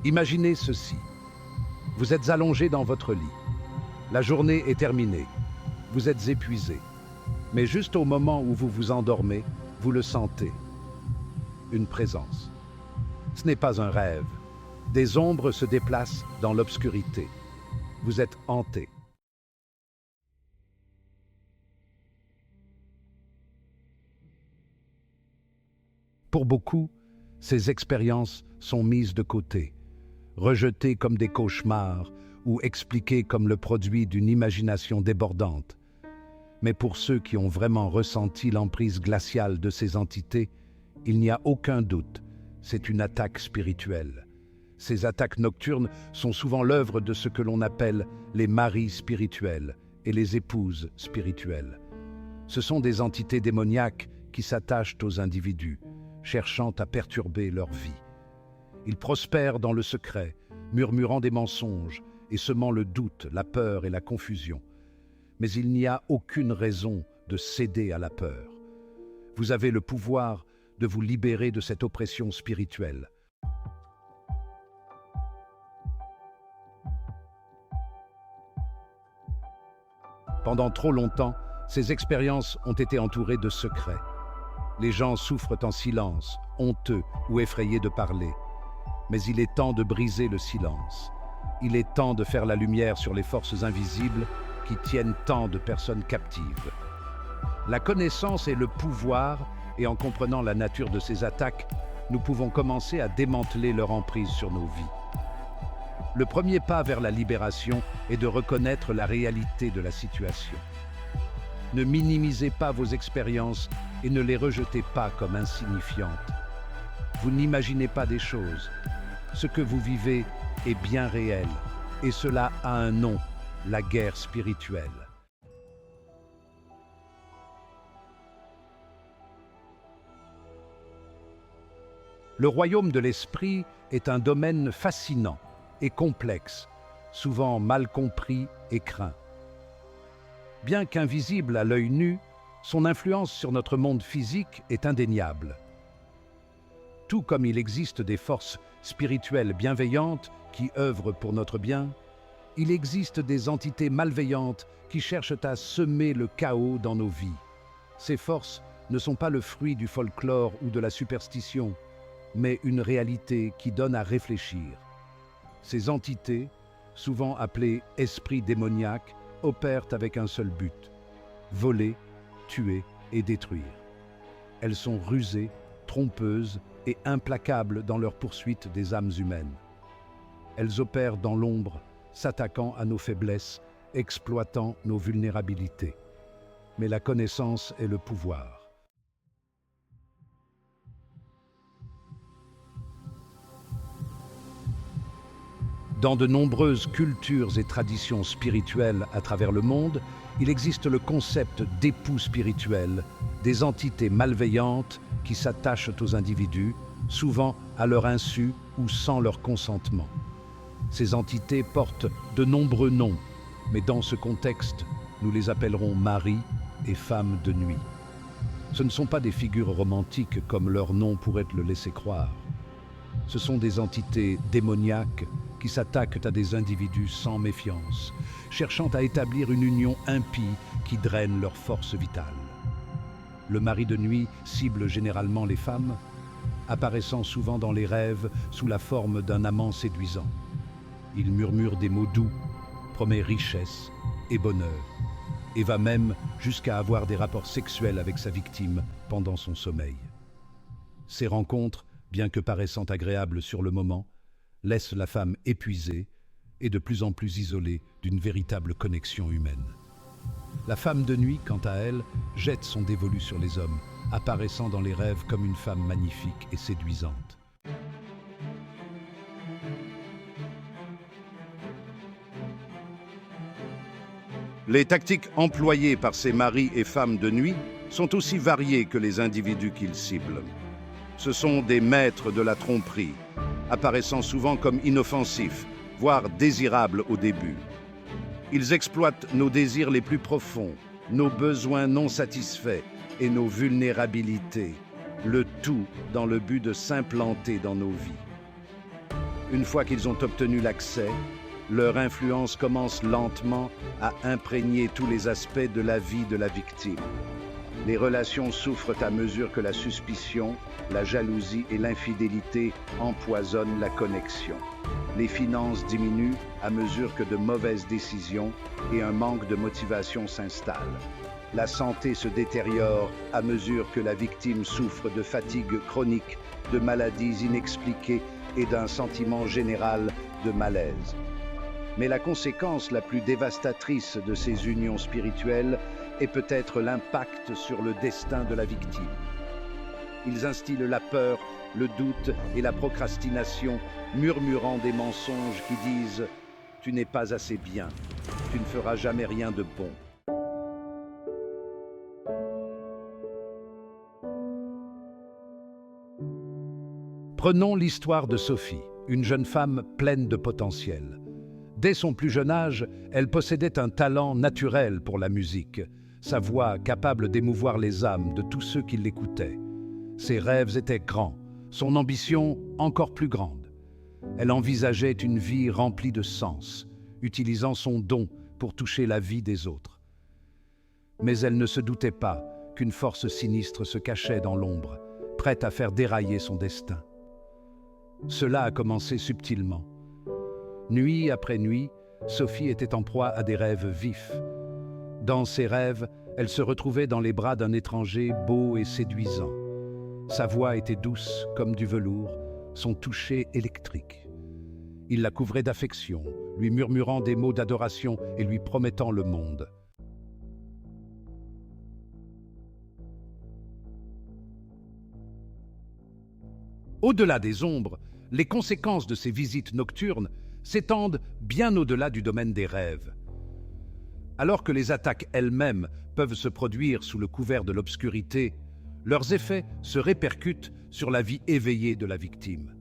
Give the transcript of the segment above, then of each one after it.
Imaginez ceci. Vous êtes allongé dans votre lit. La journée est terminée. Vous êtes épuisé. Mais juste au moment où vous vous endormez, vous le sentez. Une présence. Ce n'est pas un rêve. Des ombres se déplacent dans l'obscurité. Vous êtes hanté. Pour beaucoup, ces expériences sont mises de côté, rejetées comme des cauchemars ou expliquées comme le produit d'une imagination débordante. Mais pour ceux qui ont vraiment ressenti l'emprise glaciale de ces entités, il n'y a aucun doute, c'est une attaque spirituelle. Ces attaques nocturnes sont souvent l'œuvre de ce que l'on appelle les maris spirituels et les épouses spirituelles. Ce sont des entités démoniaques qui s'attachent aux individus, cherchant à perturber leur vie. Ils prospèrent dans le secret, murmurant des mensonges et semant le doute, la peur et la confusion. Mais il n'y a aucune raison de céder à la peur. Vous avez le pouvoir de vous libérer de cette oppression spirituelle. Pendant trop longtemps, ces expériences ont été entourées de secrets. Les gens souffrent en silence, honteux ou effrayés de parler. Mais il est temps de briser le silence. Il est temps de faire la lumière sur les forces invisibles qui tiennent tant de personnes captives. La connaissance est le pouvoir, et en comprenant la nature de ces attaques, nous pouvons commencer à démanteler leur emprise sur nos vies. Le premier pas vers la libération est de reconnaître la réalité de la situation. Ne minimisez pas vos expériences et ne les rejetez pas comme insignifiantes. Vous n'imaginez pas des choses. Ce que vous vivez est bien réel, et cela a un nom, la guerre spirituelle. Le royaume de l'esprit est un domaine fascinant et complexe, souvent mal compris et craint. Bien qu'invisible à l'œil nu, son influence sur notre monde physique est indéniable. Tout comme il existe des forces spirituelles bienveillantes qui œuvrent pour notre bien, il existe des entités malveillantes qui cherchent à semer le chaos dans nos vies. Ces forces ne sont pas le fruit du folklore ou de la superstition, mais une réalité qui donne à réfléchir. Ces entités, souvent appelées esprits démoniaques, opèrent avec un seul but: voler, tuer et détruire. Elles sont rusées, trompeuses et implacables dans leur poursuite des âmes humaines. Elles opèrent dans l'ombre, s'attaquant à nos faiblesses, exploitant nos vulnérabilités. Mais la connaissance est le pouvoir. Dans de nombreuses cultures et traditions spirituelles à travers le monde, il existe le concept d'époux spirituels, des entités malveillantes qui s'attachent aux individus, souvent à leur insu ou sans leur consentement. Ces entités portent de nombreux noms, mais dans ce contexte, nous les appellerons maris et femmes de nuit. Ce ne sont pas des figures romantiques comme leur nom pourrait le laisser croire. Ce sont des entités démoniaques qui s'attaquent à des individus sans méfiance, cherchant à établir une union impie qui draine leur force vitale. Le mari de nuit cible généralement les femmes, apparaissant souvent dans les rêves sous la forme d'un amant séduisant. Il murmure des mots doux, promet richesse et bonheur, et va même jusqu'à avoir des rapports sexuels avec sa victime pendant son sommeil. Ces rencontres, bien que paraissant agréables sur le moment, laissent la femme épuisée et de plus en plus isolée d'une véritable connexion humaine. La femme de nuit, quant à elle, jette son dévolu sur les hommes, apparaissant dans les rêves comme une femme magnifique et séduisante. Les tactiques employées par ces maris et femmes de nuit sont aussi variées que les individus qu'ils ciblent. Ce sont des maîtres de la tromperie, apparaissant souvent comme inoffensifs, voire désirables au début. Ils exploitent nos désirs les plus profonds, nos besoins non satisfaits et nos vulnérabilités, le tout dans le but de s'implanter dans nos vies. Une fois qu'ils ont obtenu l'accès, leur influence commence lentement à imprégner tous les aspects de la vie de la victime. Les relations souffrent à mesure que la suspicion, la jalousie et l'infidélité empoisonnent la connexion. Les finances diminuent à mesure que de mauvaises décisions et un manque de motivation s'installent. La santé se détériore à mesure que la victime souffre de fatigue chronique, de maladies inexpliquées et d'un sentiment général de malaise. Mais la conséquence la plus dévastatrice de ces unions spirituelles est peut-être l'impact sur le destin de la victime. Ils instillent la peur, le doute et la procrastination, murmurant des mensonges qui disent « Tu n'es pas assez bien, tu ne feras jamais rien de bon ». Prenons l'histoire de Sophie, une jeune femme pleine de potentiel. Dès son plus jeune âge, elle possédait un talent naturel pour la musique, sa voix capable d'émouvoir les âmes de tous ceux qui l'écoutaient. Ses rêves étaient grands, son ambition encore plus grande. Elle envisageait une vie remplie de sens, utilisant son don pour toucher la vie des autres. Mais elle ne se doutait pas qu'une force sinistre se cachait dans l'ombre, prête à faire dérailler son destin. Cela a commencé subtilement. Nuit après nuit, Sophie était en proie à des rêves vifs. Dans ces rêves, elle se retrouvait dans les bras d'un étranger beau et séduisant. Sa voix était douce comme du velours, son toucher électrique. Il la couvrait d'affection, lui murmurant des mots d'adoration et lui promettant le monde. Au-delà des ombres, les conséquences de ces visites nocturnes s'étendent bien au-delà du domaine des rêves. Alors que les attaques elles-mêmes peuvent se produire sous le couvert de l'obscurité, leurs effets se répercutent sur la vie éveillée de la victime.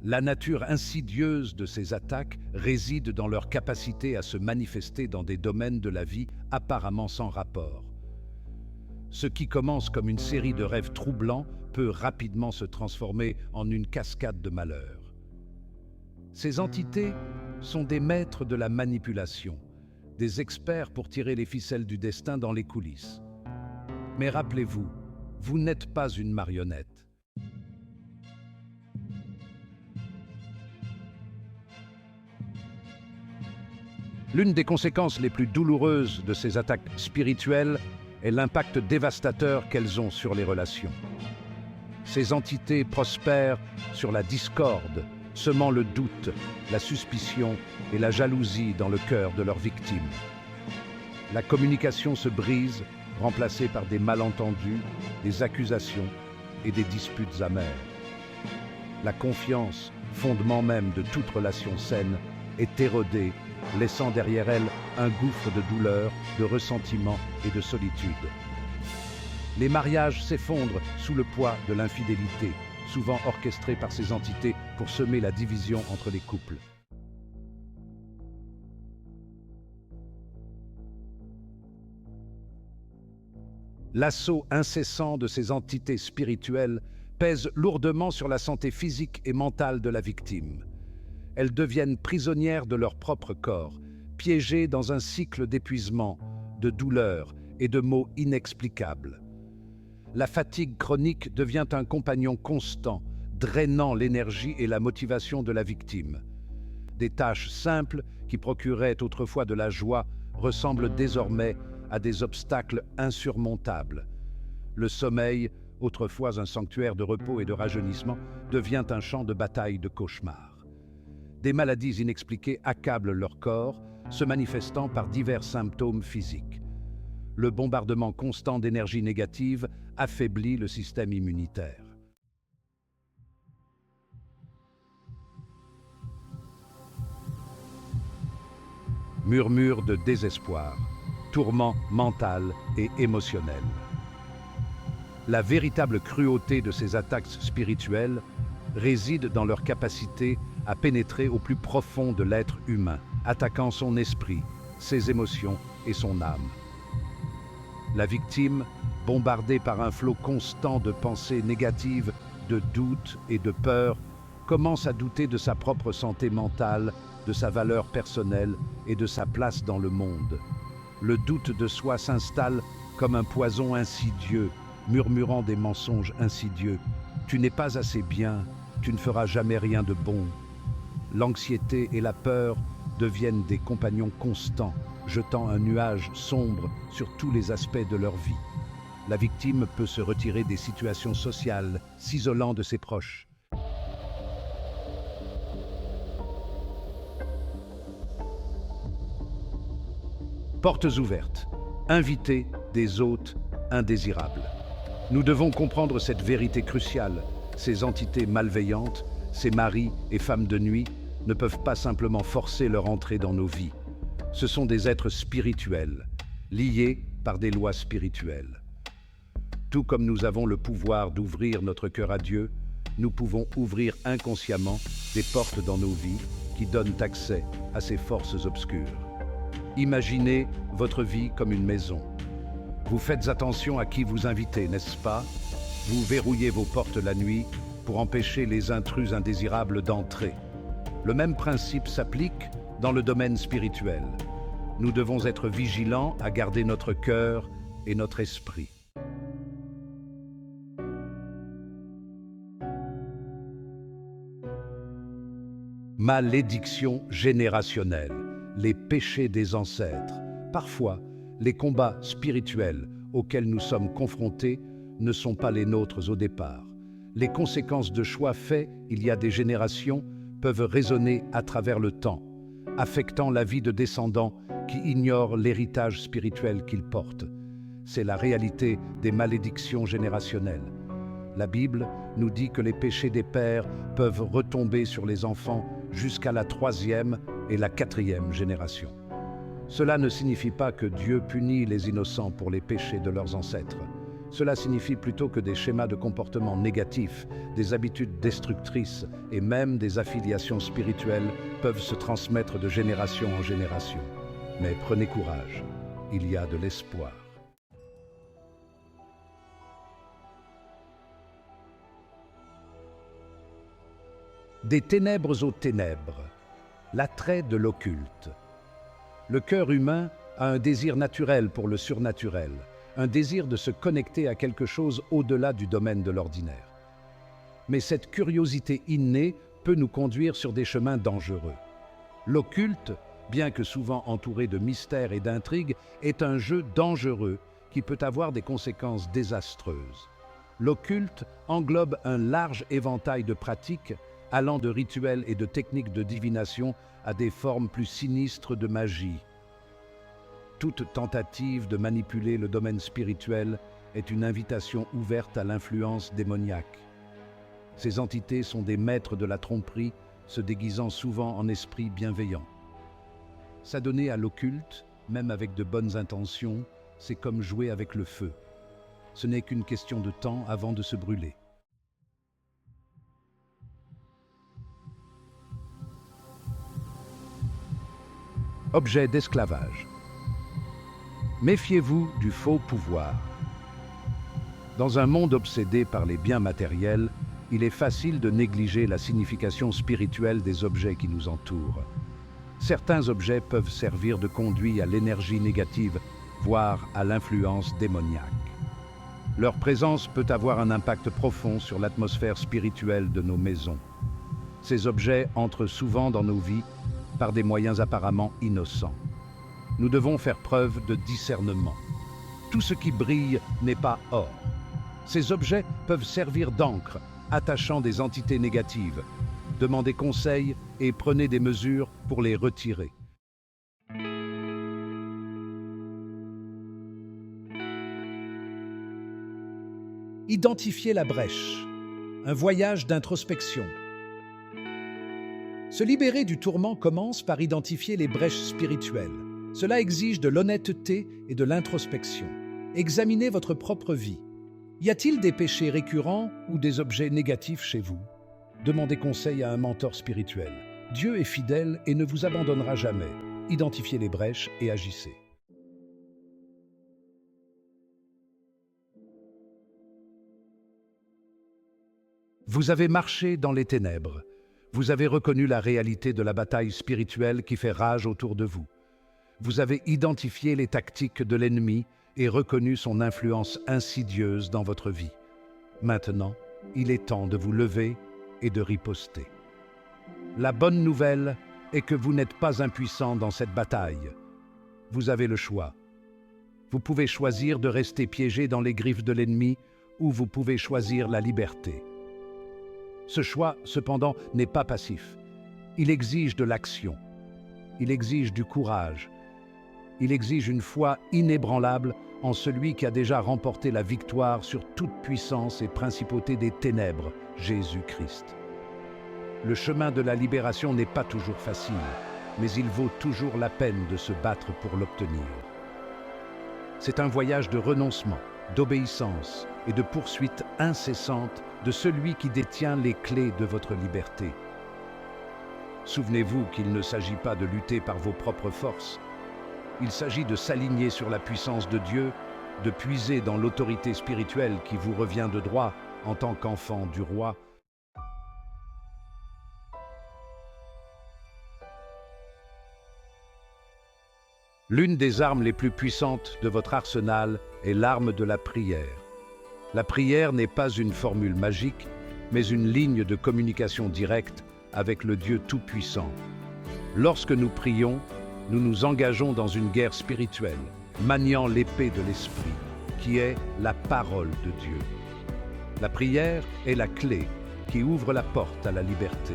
La nature insidieuse de ces attaques réside dans leur capacité à se manifester dans des domaines de la vie apparemment sans rapport. Ce qui commence comme une série de rêves troublants peut rapidement se transformer en une cascade de malheurs. Ces entités sont des maîtres de la manipulation, des experts pour tirer les ficelles du destin dans les coulisses. Mais rappelez-vous, vous n'êtes pas une marionnette. L'une des conséquences les plus douloureuses de ces attaques spirituelles est l'impact dévastateur qu'elles ont sur les relations. Ces entités prospèrent sur la discorde, semant le doute, la suspicion et la jalousie dans le cœur de leurs victimes. La communication se brise, remplacée par des malentendus, des accusations et des disputes amères. La confiance, fondement même de toute relation saine, est érodée, laissant derrière elle un gouffre de douleur, de ressentiment et de solitude. Les mariages s'effondrent sous le poids de l'infidélité, souvent orchestrée par ces entités pour semer la division entre les couples. L'assaut incessant de ces entités spirituelles pèse lourdement sur la santé physique et mentale de la victime. Elles deviennent prisonnières de leur propre corps, piégées dans un cycle d'épuisement, de douleur et de maux inexplicables. La fatigue chronique devient un compagnon constant, drainant l'énergie et la motivation de la victime. Des tâches simples qui procuraient autrefois de la joie ressemblent désormais à des obstacles insurmontables. Le sommeil, autrefois un sanctuaire de repos et de rajeunissement, devient un champ de bataille de cauchemars. Des maladies inexpliquées accablent leur corps, se manifestant par divers symptômes physiques. Le bombardement constant d'énergie négative affaiblit le système immunitaire. Murmures de désespoir, tourment mental et émotionnel. La véritable cruauté de ces attaques spirituelles réside dans leur capacité à pénétrer au plus profond de l'être humain, attaquant son esprit, ses émotions et son âme. La victime, bombardée par un flot constant de pensées négatives, de doutes et de peurs, commence à douter de sa propre santé mentale, de sa valeur personnelle et de sa place dans le monde. Le doute de soi s'installe comme un poison insidieux, murmurant des mensonges insidieux. Tu n'es pas assez bien, tu ne feras jamais rien de bon. L'anxiété et la peur deviennent des compagnons constants, jetant un nuage sombre sur tous les aspects de leur vie. La victime peut se retirer des situations sociales, s'isolant de ses proches. Portes ouvertes, invités des hôtes indésirables. Nous devons comprendre cette vérité cruciale. Ces entités malveillantes, ces maris et femmes de nuit, ne peuvent pas simplement forcer leur entrée dans nos vies. Ce sont des êtres spirituels, liés par des lois spirituelles. Tout comme nous avons le pouvoir d'ouvrir notre cœur à Dieu, nous pouvons ouvrir inconsciemment des portes dans nos vies qui donnent accès à ces forces obscures. Imaginez votre vie comme une maison. Vous faites attention à qui vous invitez, n'est-ce pas? Vous verrouillez vos portes la nuit pour empêcher les intrus indésirables d'entrer. Le même principe s'applique dans le domaine spirituel. Nous devons être vigilants à garder notre cœur et notre esprit. Malédiction générationnelle, les péchés des ancêtres. Parfois, les combats spirituels auxquels nous sommes confrontés ne sont pas les nôtres au départ. Les conséquences de choix faits il y a des générations peuvent résonner à travers le temps, affectant la vie de descendants qui ignorent l'héritage spirituel qu'ils portent. C'est la réalité des malédictions générationnelles. La Bible nous dit que les péchés des pères peuvent retomber sur les enfants jusqu'à la 3e et la 4e génération. Cela ne signifie pas que Dieu punit les innocents pour les péchés de leurs ancêtres. Cela signifie plutôt que des schémas de comportement négatifs, des habitudes destructrices et même des affiliations spirituelles peuvent se transmettre de génération en génération. Mais prenez courage, il y a de l'espoir. Des ténèbres aux ténèbres, l'attrait de l'occulte. Le cœur humain a un désir naturel pour le surnaturel, un désir de se connecter à quelque chose au-delà du domaine de l'ordinaire. Mais cette curiosité innée peut nous conduire sur des chemins dangereux. L'occulte, bien que souvent entouré de mystères et d'intrigues, est un jeu dangereux qui peut avoir des conséquences désastreuses. L'occulte englobe un large éventail de pratiques allant de rituels et de techniques de divination à des formes plus sinistres de magie. Toute tentative de manipuler le domaine spirituel est une invitation ouverte à l'influence démoniaque. Ces entités sont des maîtres de la tromperie, se déguisant souvent en esprits bienveillants. S'adonner à l'occulte, même avec de bonnes intentions, c'est comme jouer avec le feu. Ce n'est qu'une question de temps avant de se brûler. Objet d'esclavage. Méfiez-vous du faux pouvoir. Dans un monde obsédé par les biens matériels, il est facile de négliger la signification spirituelle des objets qui nous entourent. Certains objets peuvent servir de conduit à l'énergie négative, voire à l'influence démoniaque. Leur présence peut avoir un impact profond sur l'atmosphère spirituelle de nos maisons. Ces objets entrent souvent dans nos vies par des moyens apparemment innocents. Nous devons faire preuve de discernement. Tout ce qui brille n'est pas or. Ces objets peuvent servir d'encre, attachant des entités négatives. Demandez conseil et prenez des mesures pour les retirer. Identifier la brèche, un voyage d'introspection. Se libérer du tourment commence par identifier les brèches spirituelles. Cela exige de l'honnêteté et de l'introspection. Examinez votre propre vie. Y a-t-il des péchés récurrents ou des objets négatifs chez vous? Demandez conseil à un mentor spirituel. Dieu est fidèle et ne vous abandonnera jamais. Identifiez les brèches et agissez. Vous avez marché dans les ténèbres. Vous avez reconnu la réalité de la bataille spirituelle qui fait rage autour de vous. Vous avez identifié les tactiques de l'ennemi et reconnu son influence insidieuse dans votre vie. Maintenant, il est temps de vous lever et de riposter. La bonne nouvelle est que vous n'êtes pas impuissant dans cette bataille. Vous avez le choix. Vous pouvez choisir de rester piégé dans les griffes de l'ennemi ou vous pouvez choisir la liberté. Ce choix, cependant, n'est pas passif. Il exige de l'action. Il exige du courage. Il exige une foi inébranlable en celui qui a déjà remporté la victoire sur toute puissance et principauté des ténèbres, Jésus-Christ. Le chemin de la libération n'est pas toujours facile, mais il vaut toujours la peine de se battre pour l'obtenir. C'est un voyage de renoncement, d'obéissance et de poursuite incessante de celui qui détient les clés de votre liberté. Souvenez-vous qu'il ne s'agit pas de lutter par vos propres forces. Il s'agit de s'aligner sur la puissance de Dieu, de puiser dans l'autorité spirituelle qui vous revient de droit en tant qu'enfant du roi. L'une des armes les plus puissantes de votre arsenal est l'arme de la prière. La prière n'est pas une formule magique, mais une ligne de communication directe avec le Dieu Tout-Puissant. Lorsque nous prions, nous nous engageons dans une guerre spirituelle, maniant l'épée de l'Esprit, qui est la parole de Dieu. La prière est la clé qui ouvre la porte à la liberté.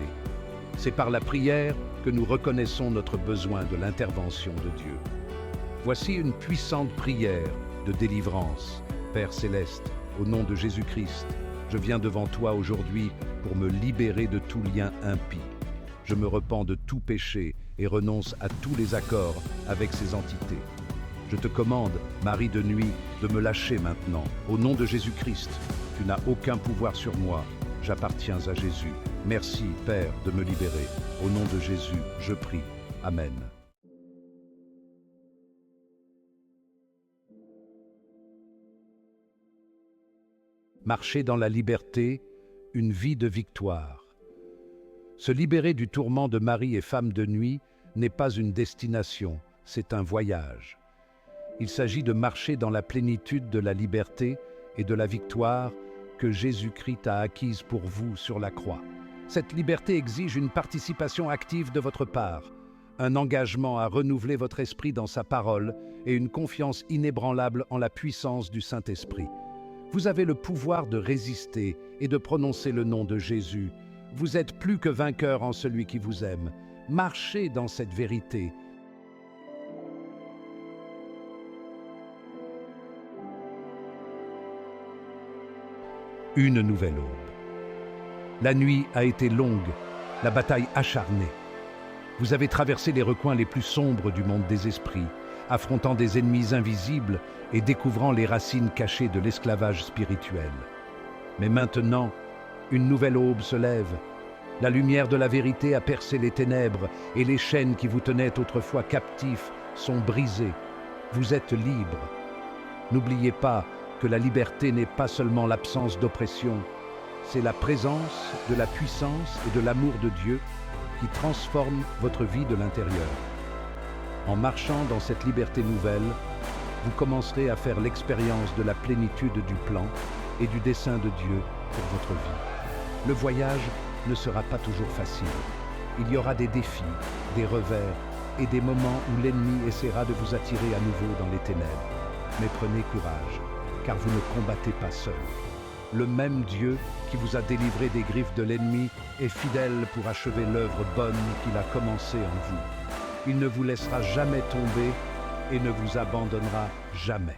C'est par la prière que nous reconnaissons notre besoin de l'intervention de Dieu. Voici une puissante prière de délivrance. Père céleste, au nom de Jésus-Christ, je viens devant toi aujourd'hui pour me libérer de tout lien impie. Je me repens de tout péché et renonce à tous les accords avec ces entités. Je te commande, Marie de nuit, de me lâcher maintenant. Au nom de Jésus-Christ, tu n'as aucun pouvoir sur moi. J'appartiens à Jésus. Merci, Père, de me libérer. Au nom de Jésus, je prie. Amen. Marcher dans la liberté, une vie de victoire. Se libérer du tourment de mari et femme de nuit n'est pas une destination, c'est un voyage. Il s'agit de marcher dans la plénitude de la liberté et de la victoire que Jésus-Christ a acquise pour vous sur la croix. Cette liberté exige une participation active de votre part, un engagement à renouveler votre esprit dans sa parole et une confiance inébranlable en la puissance du Saint-Esprit. Vous avez le pouvoir de résister et de prononcer le nom de Jésus. Vous êtes plus que vainqueur en celui qui vous aime. Marchez dans cette vérité. Une nouvelle aube. La nuit a été longue, la bataille acharnée. Vous avez traversé les recoins les plus sombres du monde des esprits, affrontant des ennemis invisibles et découvrant les racines cachées de l'esclavage spirituel. Mais maintenant, une nouvelle aube se lève. La lumière de la vérité a percé les ténèbres et les chaînes qui vous tenaient autrefois captifs sont brisées. Vous êtes libre. N'oubliez pas que la liberté n'est pas seulement l'absence d'oppression, c'est la présence de la puissance et de l'amour de Dieu qui transforme votre vie de l'intérieur. En marchant dans cette liberté nouvelle, vous commencerez à faire l'expérience de la plénitude du plan et du dessein de Dieu pour votre vie. Le voyage ne sera pas toujours facile. Il y aura des défis, des revers et des moments où l'ennemi essaiera de vous attirer à nouveau dans les ténèbres. Mais prenez courage, car vous ne combattez pas seul. Le même Dieu qui vous a délivré des griffes de l'ennemi est fidèle pour achever l'œuvre bonne qu'il a commencée en vous. Il ne vous laissera jamais tomber et ne vous abandonnera jamais.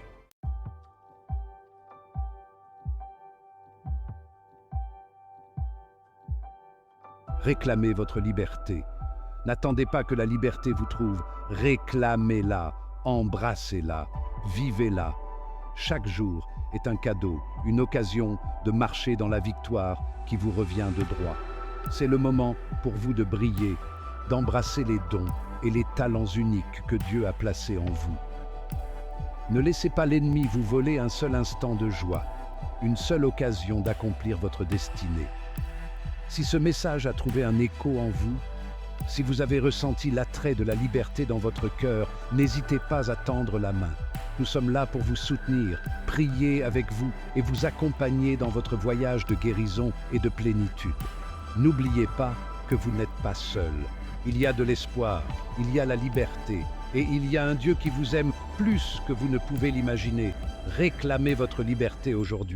Réclamez votre liberté. N'attendez pas que la liberté vous trouve. Réclamez-la, embrassez-la, vivez-la. Chaque jour est un cadeau, une occasion de marcher dans la victoire qui vous revient de droit. C'est le moment pour vous de briller, d'embrasser les dons et les talents uniques que Dieu a placés en vous. Ne laissez pas l'ennemi vous voler un seul instant de joie, une seule occasion d'accomplir votre destinée. Si ce message a trouvé un écho en vous, si vous avez ressenti l'attrait de la liberté dans votre cœur, n'hésitez pas à tendre la main. Nous sommes là pour vous soutenir, prier avec vous et vous accompagner dans votre voyage de guérison et de plénitude. N'oubliez pas que vous n'êtes pas seul. Il y a de l'espoir, il y a la liberté et il y a un Dieu qui vous aime plus que vous ne pouvez l'imaginer. Réclamez votre liberté aujourd'hui.